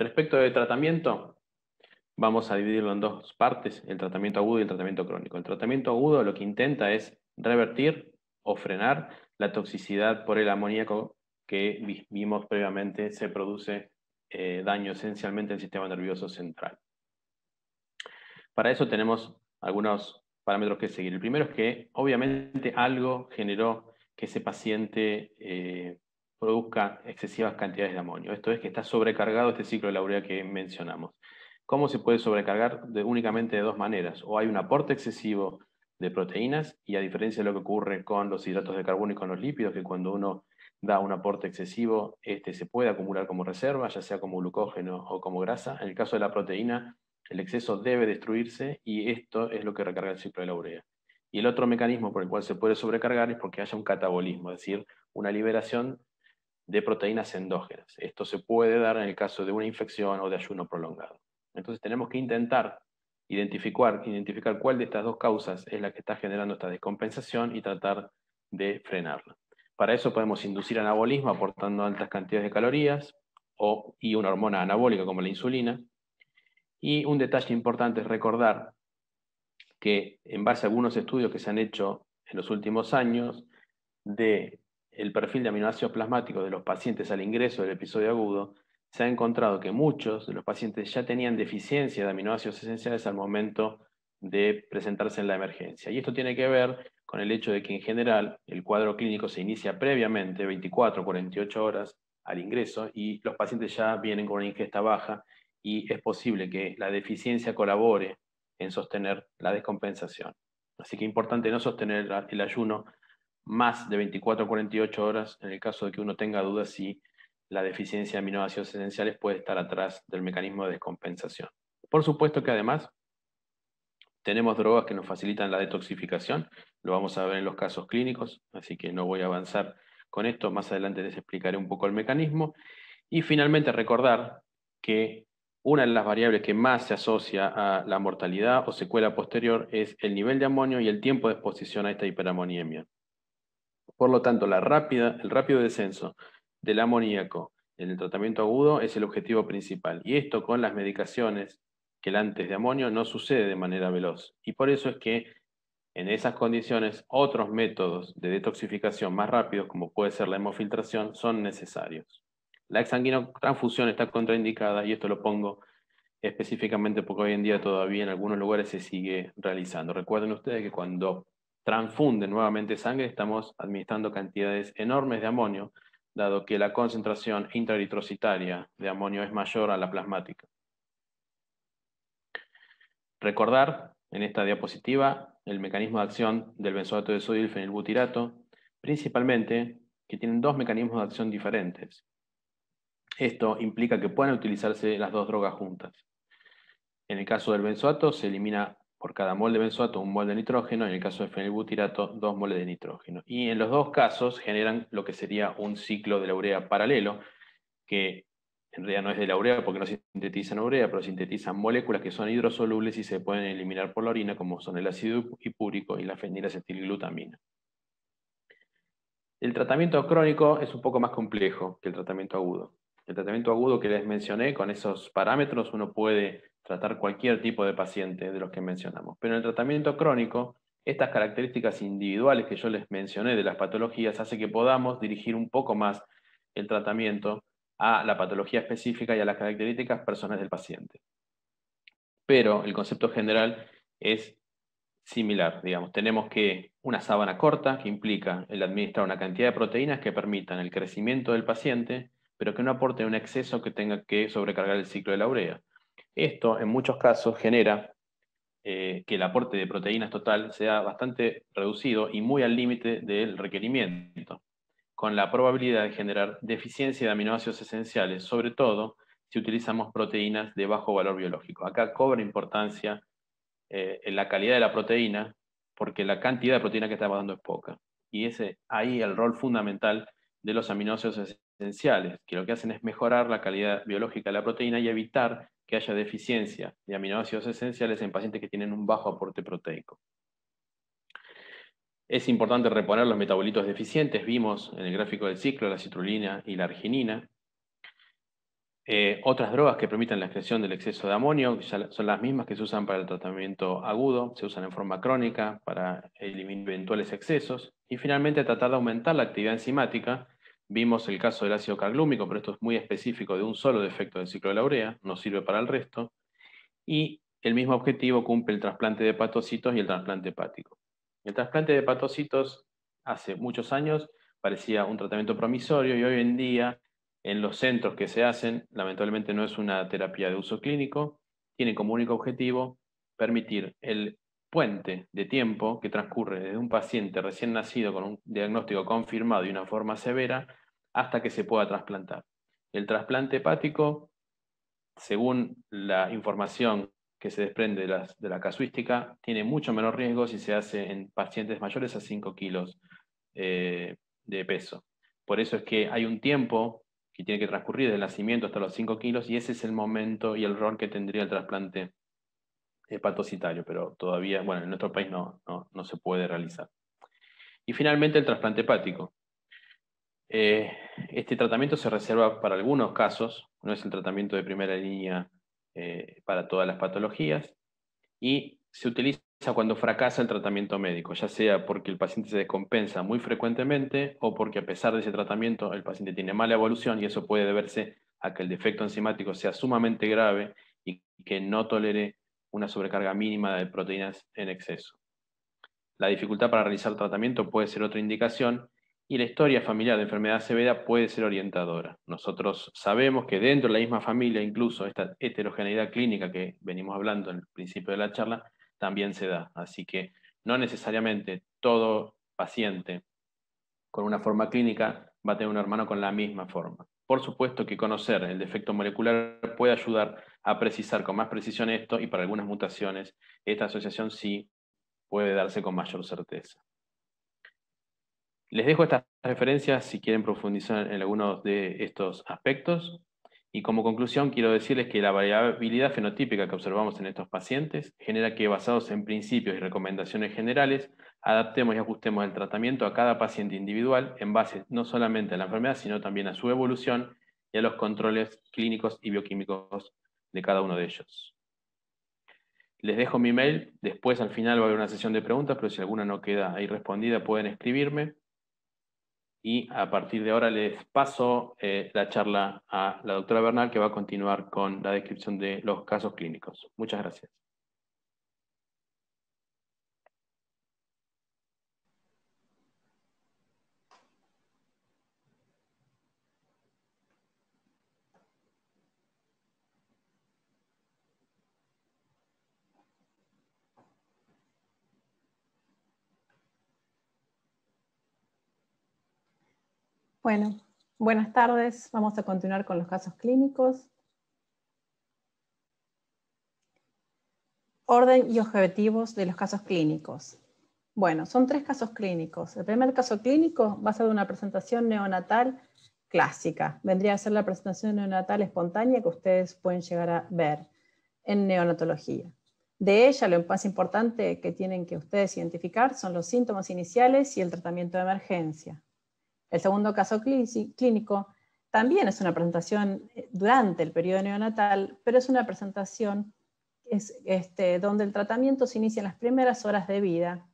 Respecto de tratamiento, vamos a dividirlo en dos partes, el tratamiento agudo y el tratamiento crónico. El tratamiento agudo lo que intenta es revertir o frenar la toxicidad por el amoníaco que vimos previamente se produce daño esencialmente al sistema nervioso central. Para eso tenemos algunos parámetros que seguir. El primero es que obviamente algo generó que ese paciente produzca excesivas cantidades de amonio. Esto es que está sobrecargado este ciclo de la urea que mencionamos. ¿Cómo se puede sobrecargar? Únicamente de dos maneras. O hay un aporte excesivo de proteínas, y a diferencia de lo que ocurre con los hidratos de carbono y con los lípidos, que cuando uno da un aporte excesivo, este se puede acumular como reserva, ya sea como glucógeno o como grasa. En el caso de la proteína, el exceso debe destruirse y esto es lo que recarga el ciclo de la urea. Y el otro mecanismo por el cual se puede sobrecargar es porque haya un catabolismo, es decir, una liberación de proteínas endógenas. Esto se puede dar en el caso de una infección o de ayuno prolongado. Entonces tenemos que intentar identificar cuál de estas dos causas es la que está generando esta descompensación y tratar de frenarla. Para eso podemos inducir anabolismo aportando altas cantidades de calorías y una hormona anabólica como la insulina. Y un detalle importante es recordar que en base a algunos estudios que se han hecho en los últimos años de el perfil de aminoácidos plasmáticos de los pacientes al ingreso del episodio agudo, se ha encontrado que muchos de los pacientes ya tenían deficiencia de aminoácidos esenciales al momento de presentarse en la emergencia. Y esto tiene que ver con el hecho de que en general el cuadro clínico se inicia previamente, 24 o 48 horas al ingreso, y los pacientes ya vienen con una ingesta baja y es posible que la deficiencia colabore en sostener la descompensación. Así que es importante no sostener el ayuno más de 24 o 48 horas en el caso de que uno tenga dudas si la deficiencia de aminoácidos esenciales puede estar atrás del mecanismo de descompensación. Por supuesto que además tenemos drogas que nos facilitan la detoxificación, lo vamos a ver en los casos clínicos, así que no voy a avanzar con esto, más adelante les explicaré un poco el mecanismo. Y finalmente recordar que una de las variables que más se asocia a la mortalidad o secuela posterior es el nivel de amonio y el tiempo de exposición a esta hiperamoniemia. Por lo tanto, el rápido descenso del amoníaco en el tratamiento agudo es el objetivo principal. Y esto con las medicaciones quelantes de amonio no sucede de manera veloz. Y por eso es que en esas condiciones otros métodos de detoxificación más rápidos, como puede ser la hemofiltración, son necesarios. La exsanguinotransfusión está contraindicada y esto lo pongo específicamente porque hoy en día todavía en algunos lugares se sigue realizando. Recuerden ustedes que cuando transfunden nuevamente sangre estamos administrando cantidades enormes de amonio, dado que la concentración intraeritrocitaria de amonio es mayor a la plasmática. Recordar en esta diapositiva el mecanismo de acción del benzoato de sodio y el fenilbutirato, principalmente que tienen dos mecanismos de acción diferentes. Esto implica que puedan utilizarse las dos drogas juntas. En el caso del benzoato se elimina por cada mol de benzoato un mol de nitrógeno, en el caso del fenilbutirato 2 moles de nitrógeno. Y en los dos casos generan lo que sería un ciclo de la urea paralelo, que en realidad no es de la urea porque no sintetizan urea, pero sintetizan moléculas que son hidrosolubles y se pueden eliminar por la orina, como son el ácido hipúrico y la fenilacetilglutamina. El tratamiento crónico es un poco más complejo que el tratamiento agudo. El tratamiento agudo que les mencioné, con esos parámetros uno puede tratar cualquier tipo de paciente de los que mencionamos. Pero en el tratamiento crónico, estas características individuales que yo les mencioné de las patologías hace que podamos dirigir un poco más el tratamiento a la patología específica y a las características personales del paciente. Pero el concepto general es similar, digamos. Tenemos que una sábana corta, que implica el administrar una cantidad de proteínas que permitan el crecimiento del paciente, pero que no aporte un exceso que tenga que sobrecargar el ciclo de la urea. Esto, en muchos casos, genera que el aporte de proteínas total sea bastante reducido y muy al límite del requerimiento, con la probabilidad de generar deficiencia de aminoácidos esenciales, sobre todo si utilizamos proteínas de bajo valor biológico. Acá cobra importancia en la calidad de la proteína, porque la cantidad de proteína que estamos dando es poca. Y ese ahí el rol fundamental de los aminoácidos esenciales, que lo que hacen es mejorar la calidad biológica de la proteína y evitar que haya deficiencia de aminoácidos esenciales en pacientes que tienen un bajo aporte proteico. Es importante reponer los metabolitos deficientes. Vimos en el gráfico del ciclo la citrulina y la arginina. Otras drogas que permiten la excreción del exceso de amonio son las mismas que se usan para el tratamiento agudo, se usan en forma crónica para eliminar eventuales excesos. Y finalmente, tratar de aumentar la actividad enzimática. Vimos el caso del ácido carglúmico, pero esto es muy específico de un solo defecto del ciclo de la urea, no sirve para el resto. Y el mismo objetivo cumple el trasplante de hepatocitos y el trasplante hepático. El trasplante de hepatocitos hace muchos años parecía un tratamiento promisorio y hoy en día en los centros que se hacen, lamentablemente no es una terapia de uso clínico, tiene como único objetivo permitir el puente de tiempo que transcurre desde un paciente recién nacido con un diagnóstico confirmado y una forma severa hasta que se pueda trasplantar. El trasplante hepático, según la información que se desprende de la casuística, tiene mucho menor riesgo si se hace en pacientes mayores a 5 kilos de peso. Por eso es que hay un tiempo que tiene que transcurrir desde el nacimiento hasta los 5 kilos y ese es el momento y el rol que tendría el trasplante hepatocitario, pero todavía, bueno, en nuestro país no se puede realizar. Y finalmente el trasplante hepático. Este tratamiento se reserva para algunos casos, no es el tratamiento de primera línea para todas las patologías, y se utiliza cuando fracasa el tratamiento médico, ya sea porque el paciente se descompensa muy frecuentemente o porque a pesar de ese tratamiento el paciente tiene mala evolución y eso puede deberse a que el defecto enzimático sea sumamente grave y que no tolere una sobrecarga mínima de proteínas en exceso. La dificultad para realizar tratamiento puede ser otra indicación y la historia familiar de enfermedad severa puede ser orientadora. Nosotros sabemos que dentro de la misma familia, incluso esta heterogeneidad clínica que venimos hablando en el principio de la charla, también se da. Así que no necesariamente todo paciente con una forma clínica va a tener un hermano con la misma forma. Por supuesto que conocer el defecto molecular puede ayudar a precisar con más precisión esto y para algunas mutaciones esta asociación sí puede darse con mayor certeza. Les dejo estas referencias si quieren profundizar en algunos de estos aspectos. Y como conclusión, quiero decirles que la variabilidad fenotípica que observamos en estos pacientes genera que, basados en principios y recomendaciones generales, adaptemos y ajustemos el tratamiento a cada paciente individual en base no solamente a la enfermedad, sino también a su evolución y a los controles clínicos y bioquímicos de cada uno de ellos. Les dejo mi mail, después al final va a haber una sesión de preguntas, pero si alguna no queda ahí respondida pueden escribirme. Y a partir de ahora les paso la charla a la doctora Bernal, que va a continuar con la descripción de los casos clínicos. Muchas gracias. Bueno, buenas tardes. Vamos a continuar con los casos clínicos. Orden y objetivos de los casos clínicos. Bueno, son 3 casos clínicos. El primer caso clínico va a ser de una presentación neonatal clásica. Vendría a ser la presentación neonatal espontánea que ustedes pueden llegar a ver en neonatología. De ella, lo más importante que tienen que ustedes identificar son los síntomas iniciales y el tratamiento de emergencia. El segundo caso clínico también es una presentación durante el periodo neonatal, pero es una presentación donde el tratamiento se inicia en las primeras horas de vida,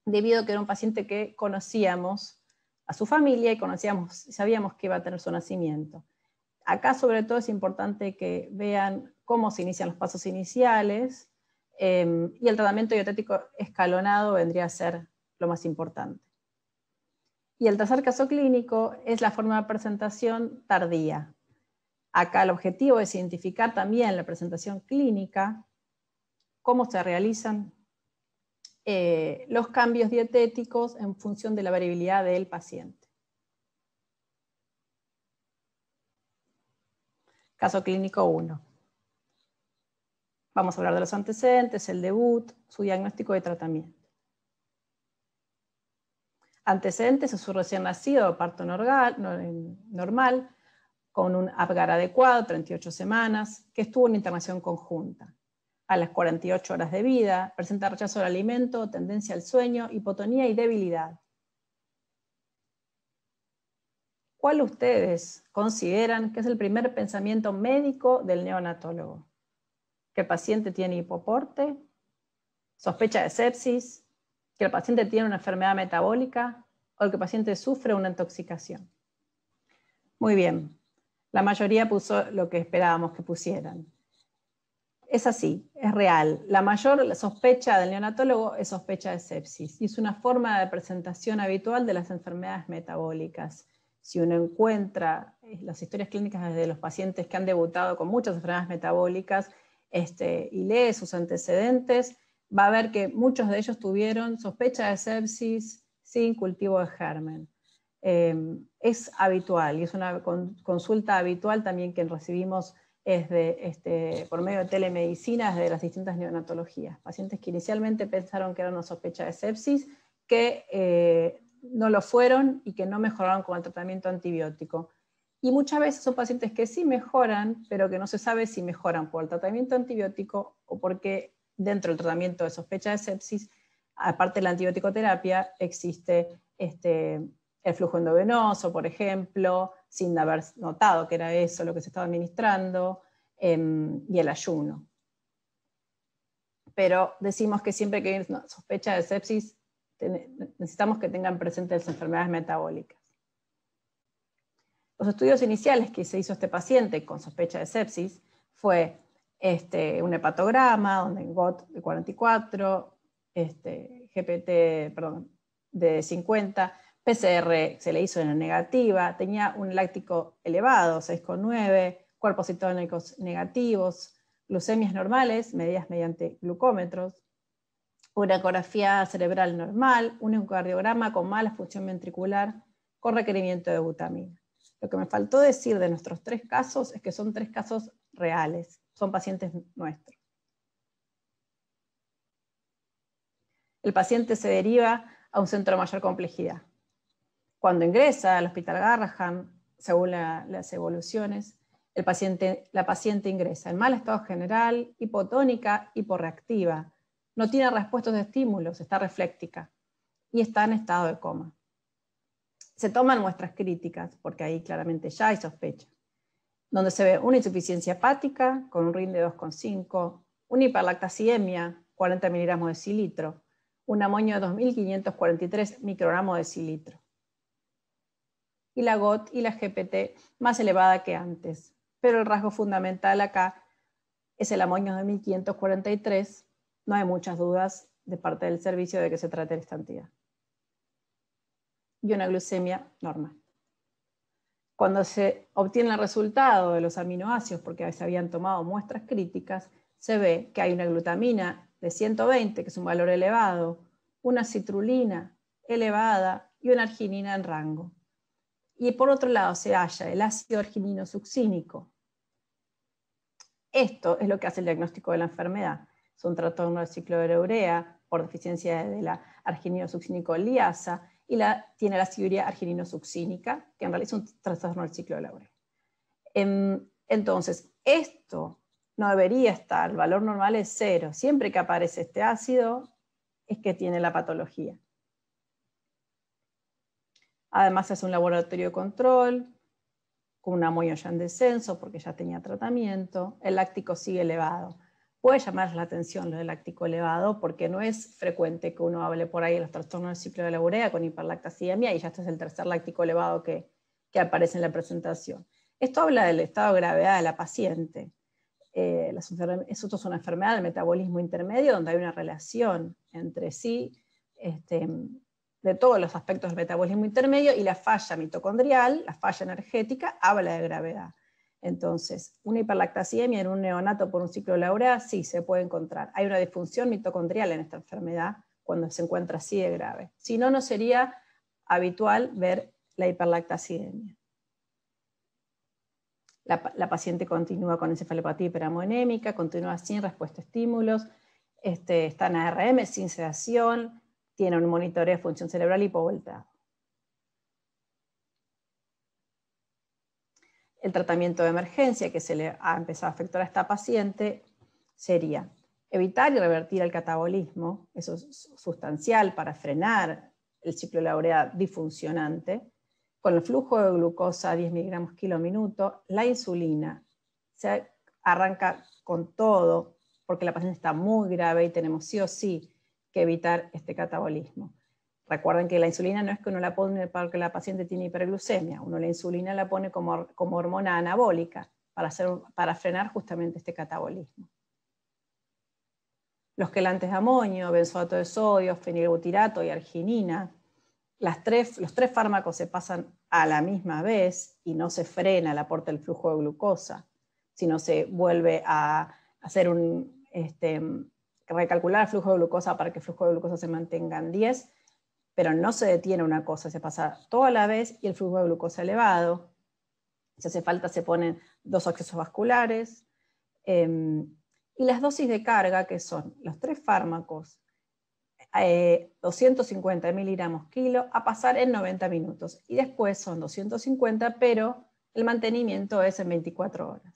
debido a que era un paciente que conocíamos a su familia y sabíamos que iba a tener su nacimiento. Acá sobre todo es importante que vean cómo se inician los pasos iniciales y el tratamiento dietético escalonado vendría a ser lo más importante. Y el tercer caso clínico es la forma de presentación tardía. Acá el objetivo es identificar también la presentación clínica, cómo se realizan los cambios dietéticos en función de la variabilidad del paciente. Caso clínico 1. Vamos a hablar de los antecedentes, el debut, su diagnóstico y tratamiento. Antecedentes es su recién nacido, parto normal, con un Apgar adecuado, 38 semanas, que estuvo en internación conjunta. A las 48 horas de vida, presenta rechazo al alimento, tendencia al sueño, hipotonía y debilidad. ¿Cuál ustedes consideran que es el primer pensamiento médico del neonatólogo? ¿Que el paciente tiene hipoporte? ¿Sospecha de sepsis? ¿Que el paciente tiene una enfermedad metabólica? ¿O que el paciente sufre una intoxicación? Muy bien, la mayoría puso lo que esperábamos que pusieran. Es así, es real. La mayor sospecha del neonatólogo es sospecha de sepsis y es una forma de presentación habitual de las enfermedades metabólicas. Si uno encuentra las historias clínicas de los pacientes que han debutado con muchas enfermedades metabólicas y lee sus antecedentes, va a ver que muchos de ellos tuvieron sospecha de sepsis sin cultivo de germen. Es habitual y es una consulta habitual también que recibimos por medio de telemedicina de las distintas neonatologías. Pacientes que inicialmente pensaron que era una sospecha de sepsis, que no lo fueron y que no mejoraron con el tratamiento antibiótico. Y muchas veces son pacientes que sí mejoran, pero que no se sabe si mejoran por el tratamiento antibiótico o porque dentro del tratamiento de sospecha de sepsis, aparte de la antibioticoterapia, existe el flujo endovenoso, por ejemplo, sin haber notado que era eso lo que se estaba administrando, y el ayuno. Pero decimos que siempre que hay una sospecha de sepsis, necesitamos que tengan presentes las enfermedades metabólicas. Los estudios iniciales que se hizo este paciente con sospecha de sepsis fue un hepatograma, donde en GOT de 44, GPT de 50, PCR se le hizo en la negativa, tenía un láctico elevado, 6,9, cuerpos cetónicos negativos, glucemias normales, medidas mediante glucómetros, una ecografía cerebral normal, un ecocardiograma con mala función ventricular, con requerimiento de butamina. Lo que me faltó decir de nuestros 3 casos es que son 3 casos reales, son pacientes nuestros. El paciente se deriva a un centro de mayor complejidad. Cuando ingresa al Hospital Garrahan, según las evoluciones, la paciente ingresa en mal estado general, hipotónica, hiporreactiva, no tiene respuestas de estímulos, está refléctica y está en estado de coma. Se toman muestras críticas, porque ahí claramente ya hay sospecha, donde se ve una insuficiencia hepática con un RIN de 2,5, una hiperlactacidemia, 40 miligramos de decilitro, un amonio de 2.543 microgramos de decilitro. Y la GOT y la GPT más elevada que antes. Pero el rasgo fundamental acá es el amonio de 1.543. No hay muchas dudas de parte del servicio de que se trate de esta entidad. Y una glucemia normal. Cuando se obtiene el resultado de los aminoácidos, porque se habían tomado muestras críticas, se ve que hay una glutamina de 120, que es un valor elevado, una citrulina elevada y una arginina en rango. Y por otro lado se halla el ácido arginino succínico. Esto es lo que hace el diagnóstico de la enfermedad. Es un trastorno del ciclo de la urea por deficiencia de la arginino succínico liasa y tiene la aciduria arginino succínica, que en realidad es un trastorno del ciclo de la urea. Entonces, esto no debería estar, el valor normal es 0. Siempre que aparece este ácido es que tiene la patología. Además es un laboratorio de control, con un amonio ya en descenso porque ya tenía tratamiento, el láctico sigue elevado. Puede llamar la atención lo del láctico elevado porque no es frecuente que uno hable por ahí de los trastornos del ciclo de la urea con hiperlactacidemia y ya este es el tercer láctico elevado que aparece en la presentación. Esto habla del estado de gravedad de la paciente. Esto es una enfermedad del metabolismo intermedio donde hay una relación entre sí de todos los aspectos del metabolismo intermedio y la falla mitocondrial, la falla energética, habla de gravedad. Entonces, una hiperlactacidemia en un neonato por un ciclo de la urea sí se puede encontrar. Hay una disfunción mitocondrial en esta enfermedad cuando se encuentra así de grave. Si no, no sería habitual ver la hiperlactacidemia. La paciente continúa con encefalopatía hiperamonémica, continúa sin respuesta a estímulos, está en ARM sin sedación, tiene un monitoreo de función cerebral hipovoltado. El tratamiento de emergencia que se le ha empezado a afectar a esta paciente sería evitar y revertir el catabolismo, eso es sustancial para frenar el ciclo de la urea disfuncionante, Con el flujo de glucosa a 10 miligramos kilo minuto, la insulina se arranca con todo, porque la paciente está muy grave y tenemos sí o sí que evitar este catabolismo. Recuerden que la insulina no es que uno la pone porque la paciente tiene hiperglucemia, uno la insulina la pone como hormona anabólica para frenar justamente este catabolismo. Los quelantes de amonio, benzoato de sodio, fenilbutirato y arginina, los tres fármacos se pasan a la misma vez y no se frena el aporte del flujo de glucosa, sino se vuelve a hacer recalcular el flujo de glucosa para que el flujo de glucosa se mantenga en 10, pero no se detiene una cosa, se pasa toda a la vez y el flujo de glucosa elevado. Si hace falta se ponen 2 accesos vasculares. Y las dosis de carga, que son los 3 fármacos, 250 miligramos kilo, a pasar en 90 minutos. Y después son 250, pero el mantenimiento es en 24 horas.